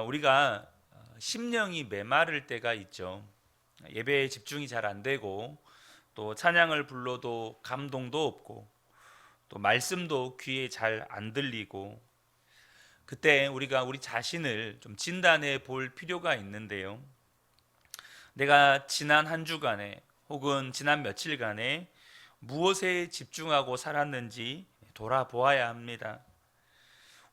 우리가 심령이 메마를 때가 있죠. 예배에 집중이 잘 안 되고 또 찬양을 불러도 감동도 없고 또 말씀도 귀에 잘 안 들리고 그때 우리가 우리 자신을 좀 진단해 볼 필요가 있는데요. 내가 지난 한 주간에 혹은 지난 며칠간에 무엇에 집중하고 살았는지 돌아보아야 합니다.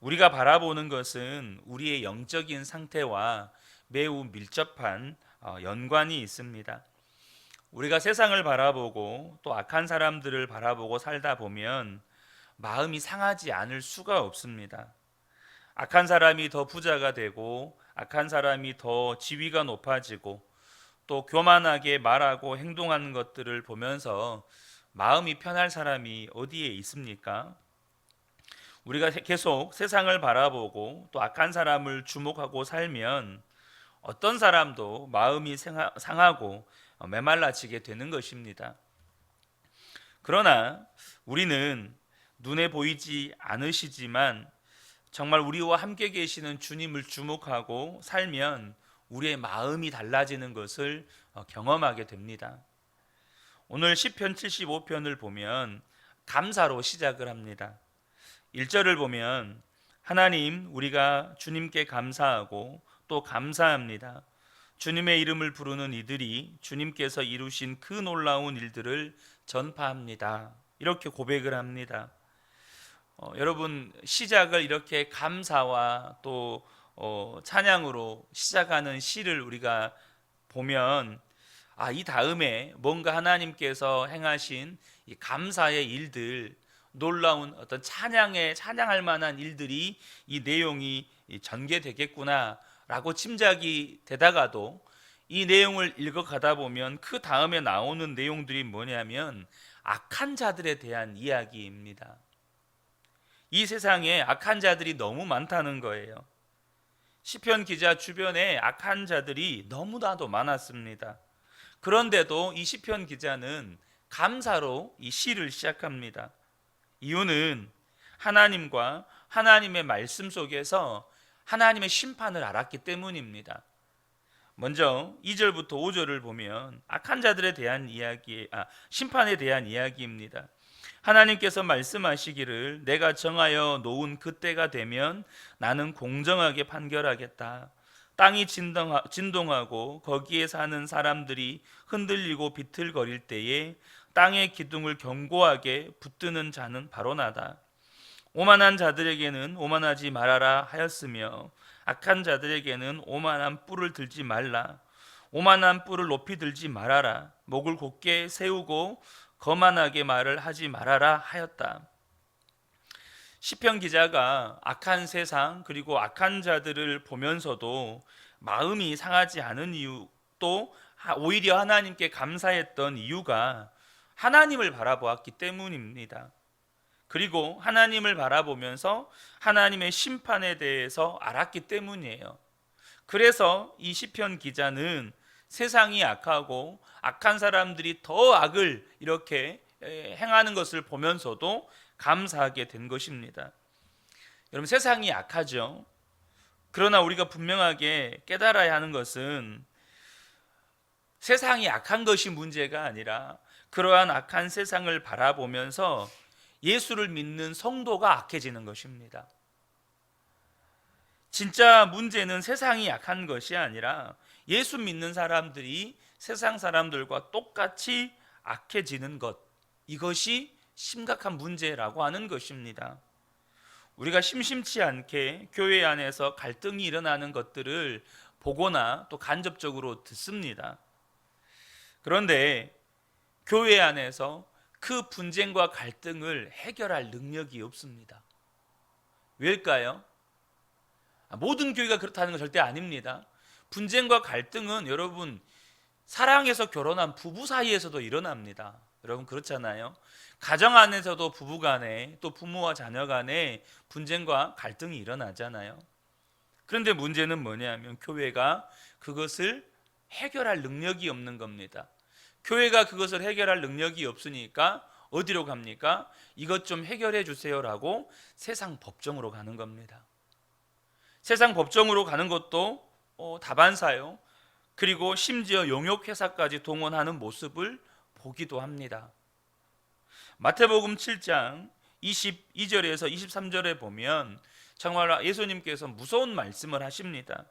우리가 바라보는 것은 우리의 영적인 상태와 매우 밀접한 연관이 있습니다. 우리가 세상을 바라보고 또 악한 사람들을 바라보고 살다 보면 마음이 상하지 않을 수가 없습니다. 악한 사람이 더 부자가 되고 악한 사람이 더 지위가 높아지고 또 교만하게 말하고 행동하는 것들을 보면서 마음이 편할 사람이 어디에 있습니까? 우리가 계속 세상을 바라보고 또 악한 사람을 주목하고 살면 어떤 사람도 마음이 상하고 메말라지게 되는 것입니다. 그러나 우리는 눈에 보이지 않으시지만 정말 우리와 함께 계시는 주님을 주목하고 살면 우리의 마음이 달라지는 것을 경험하게 됩니다. 오늘 시편 75편을 보면 감사로 시작을 합니다. 1절을 보면 하나님 우리가 주님께 감사하고 또 감사합니다. 주님의 이름을 부르는 이들이 주님께서 이루신 그 놀라운 일들을 전파합니다. 이렇게 고백을 합니다. 여러분 시작을 이렇게 감사와 또 찬양으로 시작하는 시를 우리가 보면 이 다음에 뭔가 하나님께서 행하신 이 감사의 일들, 놀라운 어떤 찬양할 만한 일들이 이 내용이 전개되겠구나라고 짐작이 되다가도 이 내용을 읽어가다 보면 그 다음에 나오는 내용들이 뭐냐면 악한 자들에 대한 이야기입니다. 이 세상에 악한 자들이 너무 많다는 거예요. 시편 기자 주변에 악한 자들이 너무나도 많았습니다. 그런데도 이 시편 기자는 감사로 이 시를 시작합니다. 이유는 하나님과 하나님의 말씀 속에서 하나님의 심판을 알았기 때문입니다. 먼저 2절부터 5절을 보면 악한 자들에 대한 심판에 대한 이야기입니다. 하나님께서 말씀하시기를 내가 정하여 놓은 그때가 되면 나는 공정하게 판결하겠다. 땅이 진동하고 거기에 사는 사람들이 흔들리고 비틀거릴 때에 땅의 기둥을 견고하게 붙드는 자는 바로 나다. 오만한 자들에게는 오만하지 말아라 하였으며 악한 자들에게는 오만한 뿔을 들지 말라. 오만한 뿔을 높이 들지 말아라. 목을 곧게 세우고 거만하게 말을 하지 말아라 하였다. 시편 기자가 악한 세상 그리고 악한 자들을 보면서도 마음이 상하지 않은 이유, 또 오히려 하나님께 감사했던 이유가 하나님을 바라보았기 때문입니다. 그리고 하나님을 바라보면서 하나님의 심판에 대해서 알았기 때문이에요. 그래서 이 시편 기자는 세상이 악하고 악한 사람들이 더 악을 이렇게 행하는 것을 보면서도 감사하게 된 것입니다. 여러분 세상이 악하죠. 그러나 우리가 분명하게 깨달아야 하는 것은 세상이 악한 것이 문제가 아니라 그러한 악한 세상을 바라보면서 예수를 믿는 성도가 악해지는 것입니다. 진짜 문제는 세상이 악한 것이 아니라 예수 믿는 사람들이 세상 사람들과 똑같이 악해지는 것, 이것이 심각한 문제라고 하는 것입니다. 우리가 심심치 않게 교회 안에서 갈등이 일어나는 것들을 보거나 또 간접적으로 듣습니다. 그런데 교회 안에서 그 분쟁과 갈등을 해결할 능력이 없습니다. 왜일까요? 모든 교회가 그렇다는 건 절대 아닙니다. 분쟁과 갈등은 여러분 사랑해서 결혼한 부부 사이에서도 일어납니다. 여러분 그렇잖아요. 가정 안에서도 부부 간에 또 부모와 자녀 간에 분쟁과 갈등이 일어나잖아요. 그런데 문제는 뭐냐면 교회가 그것을 해결할 능력이 없는 겁니다. 교회가 그것을 해결할 능력이 없으니까 어디로 갑니까? 이것 좀 해결해 주세요라고 세상 법정으로 가는 겁니다. 세상 법정으로 가는 것도 다반사요. 그리고 심지어 용역회사까지 동원하는 모습을 보기도 합니다. 마태복음 7장 22절에서 23절에 보면 정말 예수님께서 무서운 말씀을 하십니다.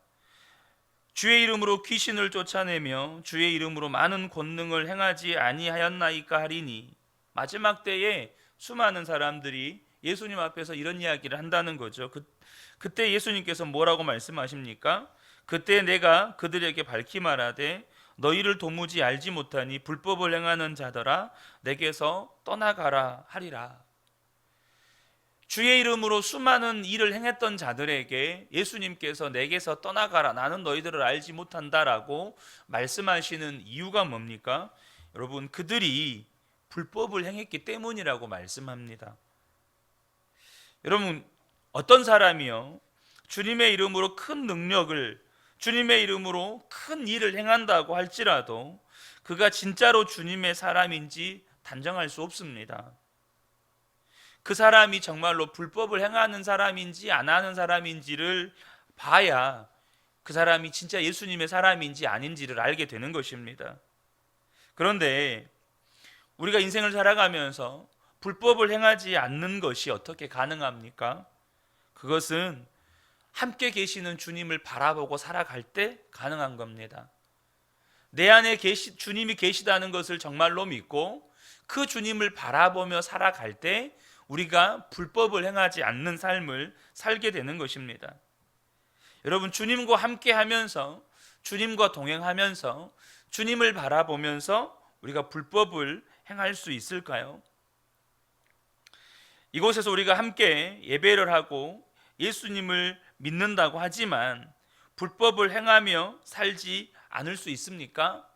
주의 이름으로 귀신을 쫓아내며 주의 이름으로 많은 권능을 행하지 아니하였나이까 하리니, 마지막 때에 수많은 사람들이 예수님 앞에서 이런 이야기를 한다는 거죠. 그때 예수님께서 뭐라고 말씀하십니까? 그때 내가 그들에게 밝히 말하되 너희를 도무지 알지 못하니 불법을 행하는 자들아 내게서 떠나가라 하리라. 주의 이름으로 수많은 일을 행했던 자들에게 예수님께서 내게서 떠나가라, 나는 너희들을 알지 못한다라고 말씀하시는 이유가 뭡니까? 여러분, 그들이 불법을 행했기 때문이라고 말씀합니다. 여러분, 어떤 사람이요 주님의 이름으로 큰 능력을, 주님의 이름으로 큰 일을 행한다고 할지라도 그가 진짜로 주님의 사람인지 단정할 수 없습니다. 그 사람이 정말로 불법을 행하는 사람인지 안 하는 사람인지를 봐야 그 사람이 진짜 예수님의 사람인지 아닌지를 알게 되는 것입니다. 그런데 우리가 인생을 살아가면서 불법을 행하지 않는 것이 어떻게 가능합니까? 그것은 함께 계시는 주님을 바라보고 살아갈 때 가능한 겁니다. 내 안에 주님이 계시다는 것을 정말로 믿고 그 주님을 바라보며 살아갈 때 우리가 불법을 행하지 않는 삶을 살게 되는 것입니다. 여러분, 주님과 함께 하면서, 주님과 동행하면서, 주님을 바라보면서 우리가 불법을 행할 수 있을까요? 이곳에서 우리가 함께 예배를 하고 예수님을 믿는다고 하지만 불법을 행하며 살지 않을 수 있습니까?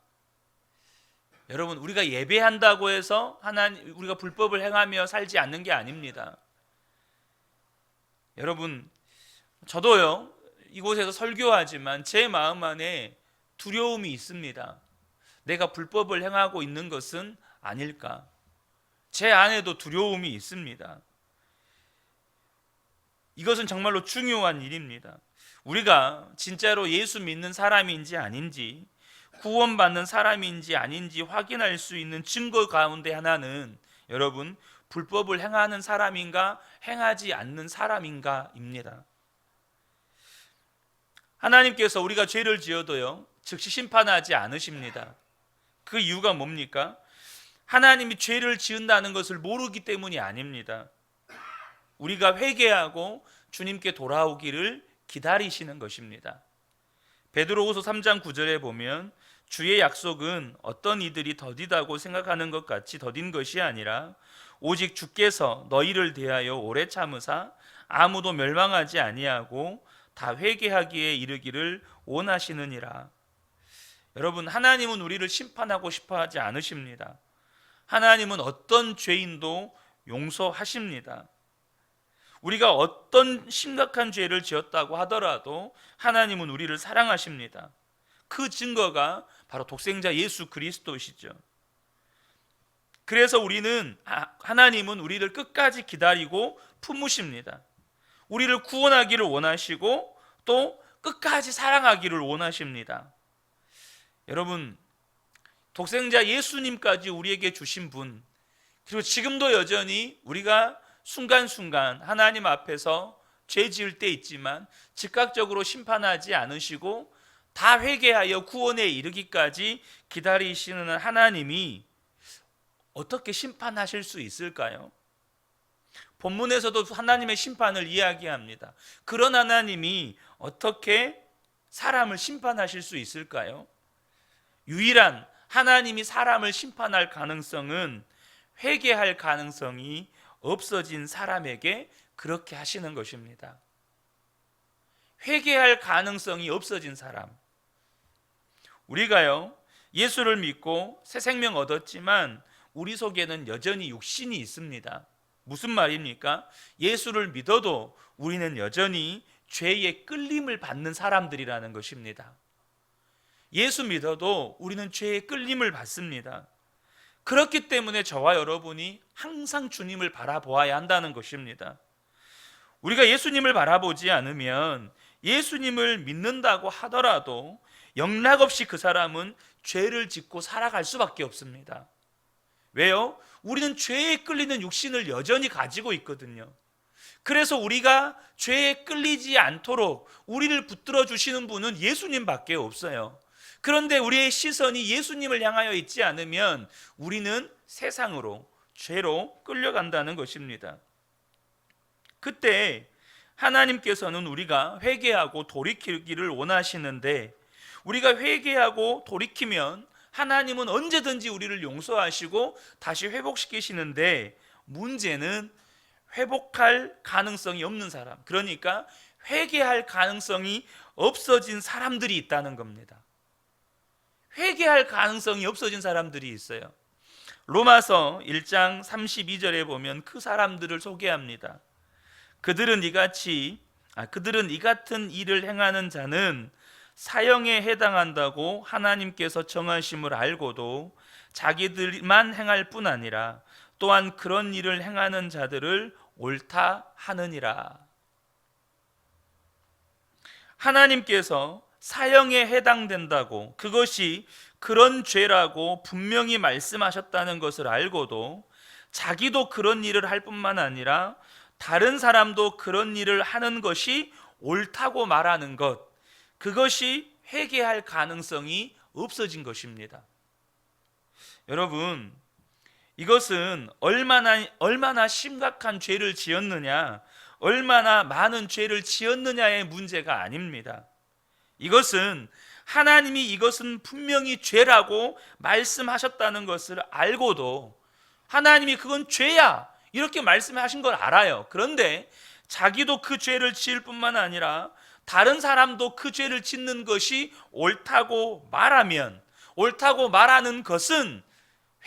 여러분, 우리가 예배한다고 해서 우리가 불법을 행하며 살지 않는 게 아닙니다. 여러분, 저도요 이곳에서 설교하지만 제 마음 안에 두려움이 있습니다. 내가 불법을 행하고 있는 것은 아닐까? 제 안에도 두려움이 있습니다. 이것은 정말로 중요한 일입니다. 우리가 진짜로 예수 믿는 사람인지 아닌지, 구원받는 사람인지 아닌지 확인할 수 있는 증거 가운데 하나는 여러분, 불법을 행하는 사람인가 행하지 않는 사람인가입니다. 하나님께서 우리가 죄를 지어도요 즉시 심판하지 않으십니다. 그 이유가 뭡니까? 하나님이 죄를 지은다는 것을 모르기 때문이 아닙니다. 우리가 회개하고 주님께 돌아오기를 기다리시는 것입니다. 베드로후서 3장 9절에 보면 주의 약속은 어떤 이들이 더디다고 생각하는 것 같이 더딘 것이 아니라 오직 주께서 너희를 대하여 오래 참으사 아무도 멸망하지 아니하고 다 회개하기에 이르기를 원하시느니라. 여러분, 하나님은 우리를 심판하고 싶어 하지 않으십니다. 하나님은 어떤 죄인도 용서하십니다. 우리가 어떤 심각한 죄를 지었다고 하더라도 하나님은 우리를 사랑하십니다. 그 증거가 바로 독생자 예수 그리스도시죠. 그래서 하나님은 우리를 끝까지 기다리고 품으십니다. 우리를 구원하기를 원하시고 또 끝까지 사랑하기를 원하십니다. 여러분, 독생자 예수님까지 우리에게 주신 분, 그리고 지금도 여전히 우리가 순간순간 하나님 앞에서 죄 지을 때 있지만 즉각적으로 심판하지 않으시고 다 회개하여 구원에 이르기까지 기다리시는 하나님이 어떻게 심판하실 수 있을까요? 본문에서도 하나님의 심판을 이야기합니다. 그런 하나님이 어떻게 사람을 심판하실 수 있을까요? 유일한 하나님이 사람을 심판할 가능성은 회개할 가능성이 없어진 사람에게 그렇게 하시는 것입니다. 회개할 가능성이 없어진 사람, 우리가요 예수를 믿고 새 생명 얻었지만 우리 속에는 여전히 육신이 있습니다. 무슨 말입니까? 예수를 믿어도 우리는 여전히 죄의 끌림을 받는 사람들이라는 것입니다. 예수 믿어도 우리는 죄의 끌림을 받습니다. 그렇기 때문에 저와 여러분이 항상 주님을 바라보아야 한다는 것입니다. 우리가 예수님을 바라보지 않으면 예수님을 믿는다고 하더라도 영락없이 그 사람은 죄를 짓고 살아갈 수밖에 없습니다. 왜요? 우리는 죄에 끌리는 육신을 여전히 가지고 있거든요. 그래서 우리가 죄에 끌리지 않도록 우리를 붙들어 주시는 분은 예수님밖에 없어요. 그런데 우리의 시선이 예수님을 향하여 있지 않으면 우리는 세상으로, 죄로 끌려간다는 것입니다. 그때 하나님께서는 우리가 회개하고 돌이키기를 원하시는데, 우리가 회개하고 돌이키면 하나님은 언제든지 우리를 용서하시고 다시 회복시키시는데, 문제는 회복할 가능성이 없는 사람, 그러니까 회개할 가능성이 없어진 사람들이 있다는 겁니다. 회개할 가능성이 없어진 사람들이 있어요. 로마서 1장 32절에 보면 그 사람들을 소개합니다. 그들은 이 같은 일을 행하는 자는 사형에 해당한다고 하나님께서 정하심을 알고도 자기들만 행할 뿐 아니라 또한 그런 일을 행하는 자들을 옳다 하느니라. 하나님께서 사형에 해당된다고, 그것이 그런 죄라고 분명히 말씀하셨다는 것을 알고도 자기도 그런 일을 할 뿐만 아니라 다른 사람도 그런 일을 하는 것이 옳다고 말하는 것, 그것이 회개할 가능성이 없어진 것입니다. 여러분, 이것은 얼마나 심각한 죄를 지었느냐, 얼마나 많은 죄를 지었느냐의 문제가 아닙니다. 이것은 하나님이 이것은 분명히 죄라고 말씀하셨다는 것을 알고도 하나님이 그건 죄야 이렇게 말씀하신 걸 알아요. 그런데 자기도 그 죄를 지을 뿐만 아니라 다른 사람도 그 죄를 짓는 것이 옳다고 말하면, 옳다고 말하는 것은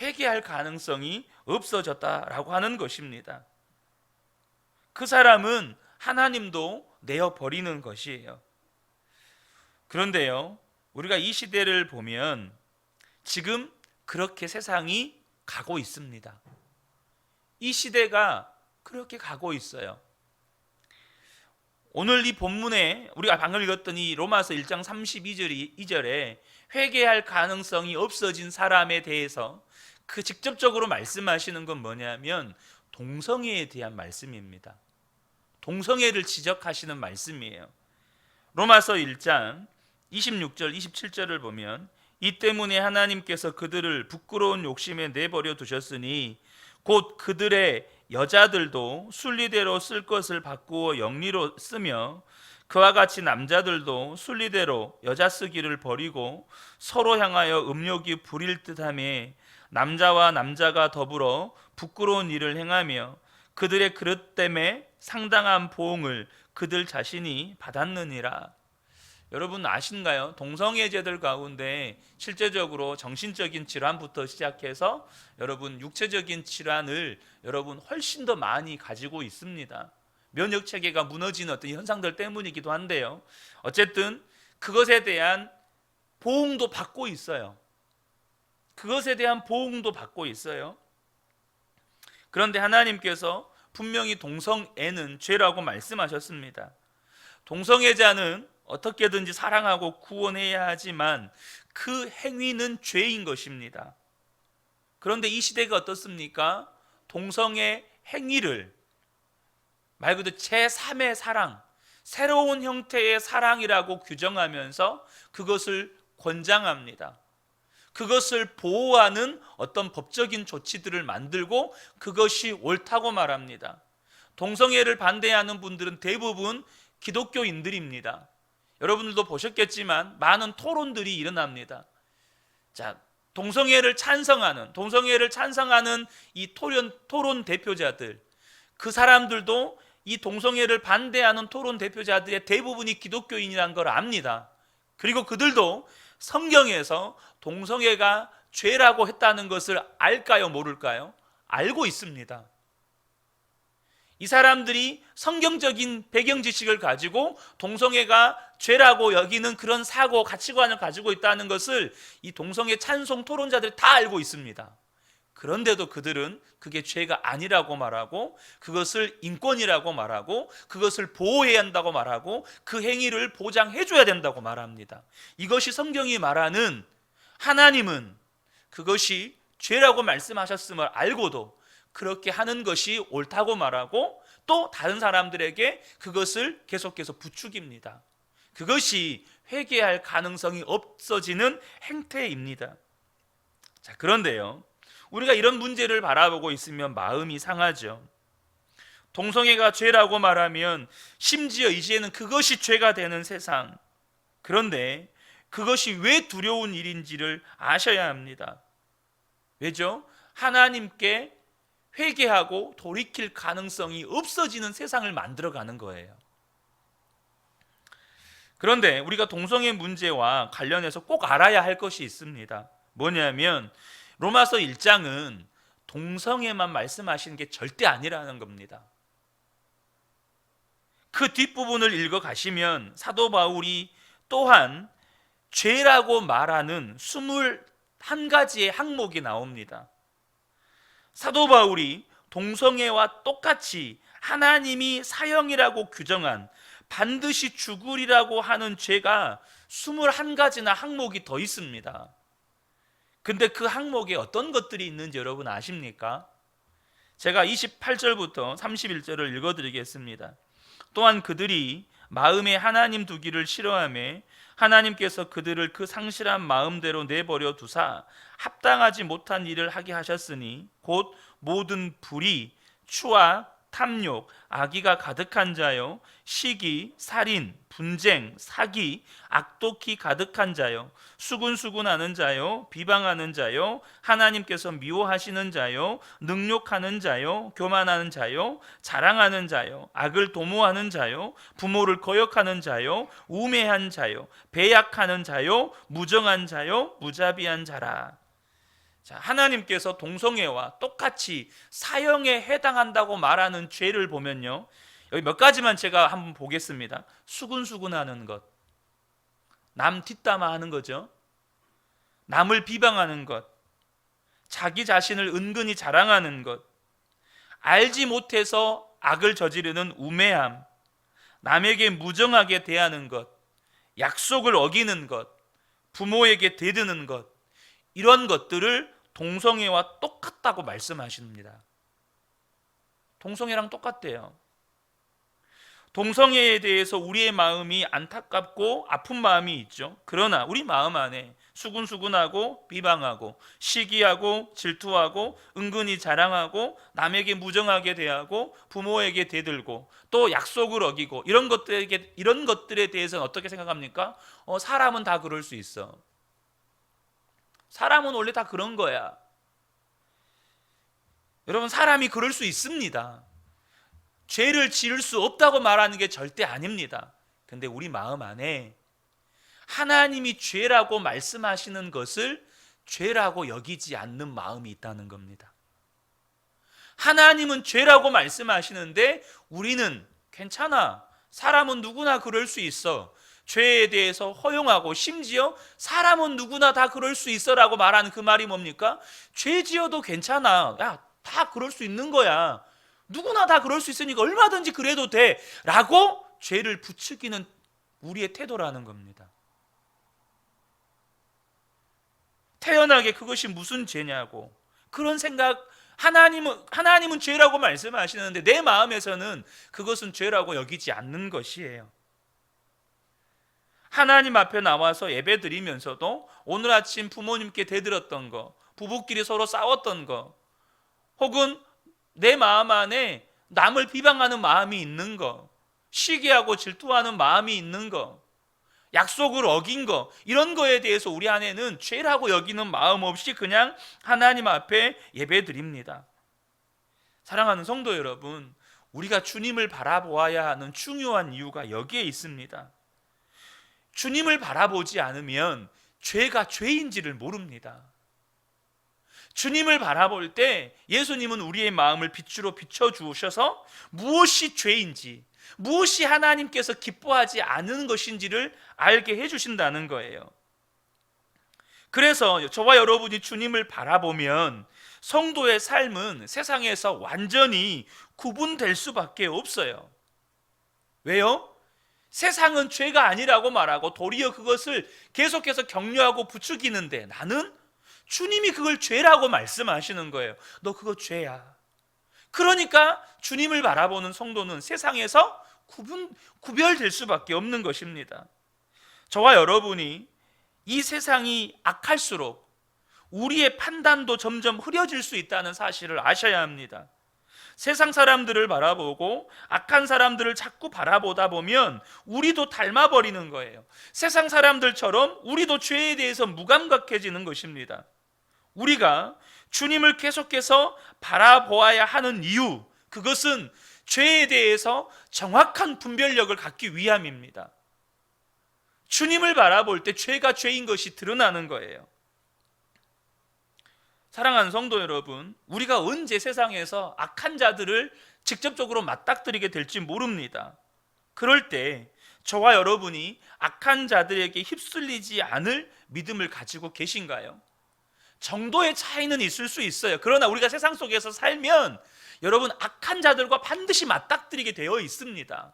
회개할 가능성이 없어졌다라고 하는 것입니다. 그 사람은 하나님도 내어버리는 것이에요. 그런데요, 우리가 이 시대를 보면 지금 그렇게 세상이 가고 있습니다. 이 시대가 그렇게 가고 있어요. 오늘 이 본문에 우리가 방금 읽었던 이 로마서 1장 32절에 회개할 가능성이 없어진 사람에 대해서 그 직접적으로 말씀하시는 건 뭐냐면 동성애에 대한 말씀입니다. 동성애를 지적하시는 말씀이에요. 로마서 1장 26절 27절을 보면, 이 때문에 하나님께서 그들을 부끄러운 욕심에 내버려 두셨으니 곧 그들의 여자들도 순리대로 쓸 것을 바꾸어 영리로 쓰며 그와 같이 남자들도 순리대로 여자 쓰기를 버리고 서로 향하여 음욕이 부릴 듯하며 남자와 남자가 더불어 부끄러운 일을 행하며 그들의 그릇 때문에 상당한 보응을 그들 자신이 받았느니라. 여러분 아신가요? 동성애자들 가운데 실제적으로 정신적인 질환부터 시작해서 여러분 육체적인 질환을 여러분 훨씬 더 많이 가지고 있습니다. 면역 체계가 무너지는 어떤 현상들 때문이기도 한데요. 어쨌든 그것에 대한 보응도 받고 있어요. 그것에 대한 보응도 받고 있어요. 그런데 하나님께서 분명히 동성애는 죄라고 말씀하셨습니다. 동성애자는 어떻게든지 사랑하고 구원해야 하지만 그 행위는 죄인 것입니다. 그런데 이 시대가 어떻습니까? 동성애 행위를 말 그대로 제3의 사랑, 새로운 형태의 사랑이라고 규정하면서 그것을 권장합니다. 그것을 보호하는 어떤 법적인 조치들을 만들고 그것이 옳다고 말합니다. 동성애를 반대하는 분들은 대부분 기독교인들입니다. 여러분들도 보셨겠지만 많은 토론들이 일어납니다. 자, 동성애를 찬성하는 이 토론 대표자들, 그 사람들도 이 동성애를 반대하는 토론 대표자들의 대부분이 기독교인이라는 걸 압니다. 그리고 그들도 성경에서 동성애가 죄라고 했다는 것을 알까요, 모를까요? 알고 있습니다. 이 사람들이 성경적인 배경 지식을 가지고 동성애가 죄라고 여기는 그런 사고, 가치관을 가지고 있다는 것을 이 동성애 찬송 토론자들이 다 알고 있습니다. 그런데도 그들은 그게 죄가 아니라고 말하고, 그것을 인권이라고 말하고, 그것을 보호해야 한다고 말하고, 그 행위를 보장해 줘야 된다고 말합니다. 이것이 성경이 말하는, 하나님은 그것이 죄라고 말씀하셨음을 알고도 그렇게 하는 것이 옳다고 말하고, 또 다른 사람들에게 그것을 계속해서 부추깁니다. 그것이 회개할 가능성이 없어지는 행태입니다. 자, 그런데요, 우리가 이런 문제를 바라보고 있으면 마음이 상하죠. 동성애가 죄라고 말하면 심지어 이제는 그것이 죄가 되는 세상. 그런데 그것이 왜 두려운 일인지를 아셔야 합니다. 왜죠? 하나님께 회개하고 돌이킬 가능성이 없어지는 세상을 만들어가는 거예요. 그런데 우리가 동성애 문제와 관련해서 꼭 알아야 할 것이 있습니다. 뭐냐면 로마서 1장은 동성애만 말씀하시는 게 절대 아니라는 겁니다. 그 뒷부분을 읽어가시면 사도 바울이 또한 죄라고 말하는 21가지의 항목이 나옵니다. 사도 바울이 동성애와 똑같이 하나님이 사형이라고 규정한 반드시 죽으리라고 하는 죄가 21가지나 항목이 더 있습니다. 근데 그 항목에 어떤 것들이 있는지 여러분 아십니까? 제가 28절부터 31절을 읽어드리겠습니다. 또한 그들이 마음에 하나님 두기를 싫어하며 하나님께서 그들을 그 상실한 마음대로 내버려 두사 합당하지 못한 일을 하게 하셨으니 곧 모든 불의, 추악, 탐욕, 악의가 가득한 자요, 시기, 살인, 분쟁, 사기, 악독히 가득한 자요, 수군수군하는 자요, 비방하는 자요, 하나님께서 미워하시는 자요, 능욕하는 자요, 교만하는 자요, 자랑하는 자요, 악을 도모하는 자요, 부모를 거역하는 자요, 우매한 자요, 배약하는 자요, 무정한 자요, 무자비한 자라. 자, 하나님께서 동성애와 똑같이 사형에 해당한다고 말하는 죄를 보면요, 여기 몇 가지만 제가 한번 보겠습니다. 수군수군하는 것, 남 뒷담화하는 거죠. 남을 비방하는 것, 자기 자신을 은근히 자랑하는 것, 알지 못해서 악을 저지르는 우매함, 남에게 무정하게 대하는 것, 약속을 어기는 것, 부모에게 대드는 것, 이런 것들을 동성애와 똑같다고 말씀하십니다. 동성애랑 똑같대요. 동성애에 대해서 우리의 마음이 안타깝고 아픈 마음이 있죠. 그러나 우리 마음 안에 수군수군하고 비방하고 시기하고 질투하고 은근히 자랑하고 남에게 무정하게 대하고 부모에게 대들고 또 약속을 어기고 이런 것들에 대해서는 어떻게 생각합니까? 사람은 다 그럴 수 있어. 사람은 원래 다 그런 거야. 여러분, 사람이 그럴 수 있습니다. 죄를 지을 수 없다고 말하는 게 절대 아닙니다. 근데 우리 마음 안에 하나님이 죄라고 말씀하시는 것을 죄라고 여기지 않는 마음이 있다는 겁니다. 하나님은 죄라고 말씀하시는데 우리는 괜찮아, 사람은 누구나 그럴 수 있어, 죄에 대해서 허용하고 심지어 사람은 누구나 다 그럴 수 있어라고 말하는 그 말이 뭡니까? 죄 지어도 괜찮아, 야, 다 그럴 수 있는 거야, 누구나 다 그럴 수 있으니까 얼마든지 그래도 돼 라고 죄를 부추기는 우리의 태도라는 겁니다. 태연하게 그것이 무슨 죄냐고 그런 생각, 하나님은 죄라고 말씀하시는데 내 마음에서는 그것은 죄라고 여기지 않는 것이에요. 하나님 앞에 나와서 예배 드리면서도 오늘 아침 부모님께 대들었던 거, 부부끼리 서로 싸웠던 거, 혹은 내 마음 안에 남을 비방하는 마음이 있는 거, 시기하고 질투하는 마음이 있는 거, 약속을 어긴 거, 이런 거에 대해서 우리 안에는 죄라고 여기는 마음 없이 그냥 하나님 앞에 예배 드립니다. 사랑하는 성도 여러분, 우리가 주님을 바라보아야 하는 중요한 이유가 여기에 있습니다. 주님을 바라보지 않으면 죄가 죄인지를 모릅니다. 주님을 바라볼 때 예수님은 우리의 마음을 빛으로 비춰주셔서 무엇이 죄인지, 무엇이 하나님께서 기뻐하지 않은 것인지를 알게 해주신다는 거예요. 그래서 저와 여러분이 주님을 바라보면 성도의 삶은 세상에서 완전히 구분될 수밖에 없어요. 왜요? 세상은 죄가 아니라고 말하고 도리어 그것을 계속해서 격려하고 부추기는데, 나는 주님이 그걸 죄라고 말씀하시는 거예요. 너 그거 죄야. 그러니까 주님을 바라보는 성도는 세상에서 구별될 수밖에 없는 것입니다. 저와 여러분이 이 세상이 악할수록 우리의 판단도 점점 흐려질 수 있다는 사실을 아셔야 합니다. 세상 사람들을 바라보고 악한 사람들을 자꾸 바라보다 보면 우리도 닮아버리는 거예요. 세상 사람들처럼 우리도 죄에 대해서 무감각해지는 것입니다. 우리가 주님을 계속해서 바라보아야 하는 이유, 그것은 죄에 대해서 정확한 분별력을 갖기 위함입니다. 주님을 바라볼 때 죄가 죄인 것이 드러나는 거예요. 사랑하는 성도 여러분, 우리가 언제 세상에서 악한 자들을 직접적으로 맞닥뜨리게 될지 모릅니다. 그럴 때 저와 여러분이 악한 자들에게 휩쓸리지 않을 믿음을 가지고 계신가요? 정도의 차이는 있을 수 있어요. 그러나 우리가 세상 속에서 살면 여러분, 악한 자들과 반드시 맞닥뜨리게 되어 있습니다.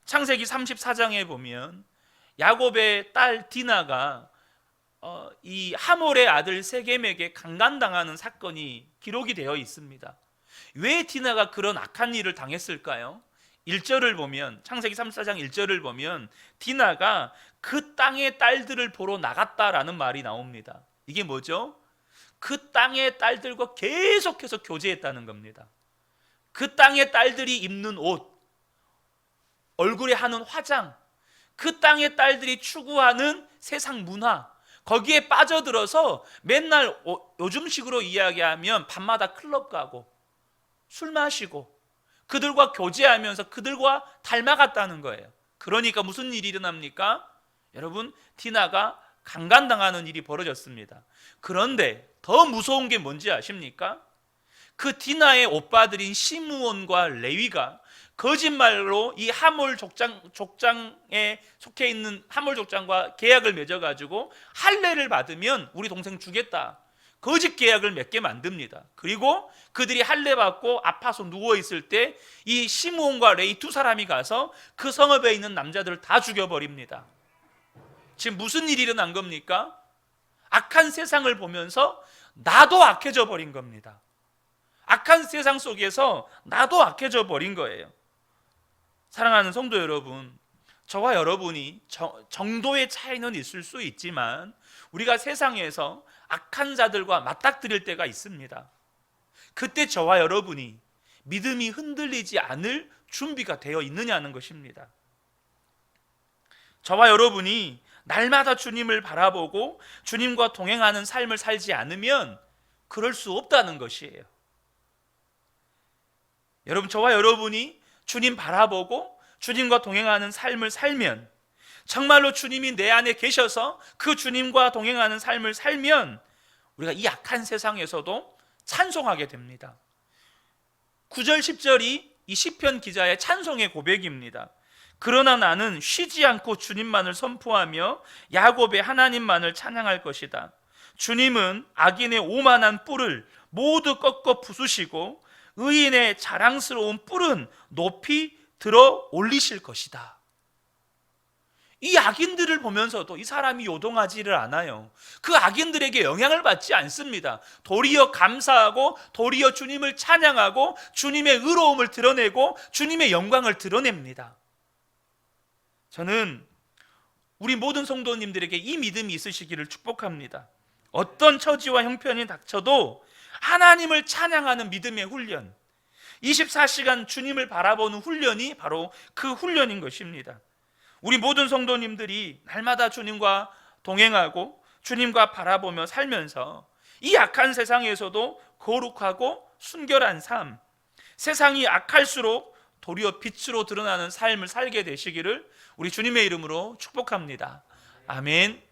창세기 34장에 보면 야곱의 딸 디나가 이 하몰의 아들 세겜에게 강간당하는 사건이 기록이 되어 있습니다. 왜 디나가 그런 악한 일을 당했을까요? 1절을 보면, 창세기 34장 1절을 보면 디나가 그 땅의 딸들을 보러 나갔다라는 말이 나옵니다. 이게 뭐죠? 그 땅의 딸들과 계속해서 교제했다는 겁니다. 그 땅의 딸들이 입는 옷, 얼굴에 하는 화장, 그 땅의 딸들이 추구하는 세상 문화, 거기에 빠져들어서 맨날 요즘식으로 이야기하면 밤마다 클럽 가고 술 마시고 그들과 교제하면서 그들과 닮아갔다는 거예요. 그러니까 무슨 일이 일어납니까? 여러분, 디나가 강간당하는 일이 벌어졌습니다. 그런데 더 무서운 게 뭔지 아십니까? 그 디나의 오빠들인 시므온과 레위가 거짓말로 이 하몰 족장에 속해 있는 하몰 족장과 계약을 맺어가지고 할례를 받으면 우리 동생 주겠다, 거짓 계약을 맺게 만듭니다. 그리고 그들이 할례 받고 아파서 누워있을 때 이 시므온과 레위 두 사람이 가서 그 성읍에 있는 남자들을 다 죽여버립니다. 지금 무슨 일이 일어난 겁니까? 악한 세상을 보면서 나도 악해져 버린 겁니다. 악한 세상 속에서 나도 악해져 버린 거예요. 사랑하는 성도 여러분, 저와 여러분이 정도의 차이는 있을 수 있지만 우리가 세상에서 악한 자들과 맞닥뜨릴 때가 있습니다. 그때 저와 여러분이 믿음이 흔들리지 않을 준비가 되어 있느냐는 것입니다. 저와 여러분이 날마다 주님을 바라보고 주님과 동행하는 삶을 살지 않으면 그럴 수 없다는 것이에요. 여러분, 저와 여러분이 주님 바라보고 주님과 동행하는 삶을 살면, 정말로 주님이 내 안에 계셔서 그 주님과 동행하는 삶을 살면 우리가 이 악한 세상에서도 찬송하게 됩니다. 9절 10절이 이 시편 기자의 찬송의 고백입니다. 그러나 나는 쉬지 않고 주님만을 선포하며 야곱의 하나님만을 찬양할 것이다. 주님은 악인의 오만한 뿔을 모두 꺾어 부수시고 의인의 자랑스러운 뿔은 높이 들어 올리실 것이다. 이 악인들을 보면서도 이 사람이 요동하지를 않아요. 그 악인들에게 영향을 받지 않습니다. 도리어 감사하고 도리어 주님을 찬양하고 주님의 의로움을 드러내고 주님의 영광을 드러냅니다. 저는 우리 모든 성도님들에게 이 믿음이 있으시기를 축복합니다. 어떤 처지와 형편이 닥쳐도 하나님을 찬양하는 믿음의 훈련, 24시간 주님을 바라보는 훈련이 바로 그 훈련인 것입니다. 우리 모든 성도님들이 날마다 주님과 동행하고 주님과 바라보며 살면서 이 악한 세상에서도 거룩하고 순결한 삶, 세상이 악할수록 도리어 빛으로 드러나는 삶을 살게 되시기를 우리 주님의 이름으로 축복합니다. 아멘.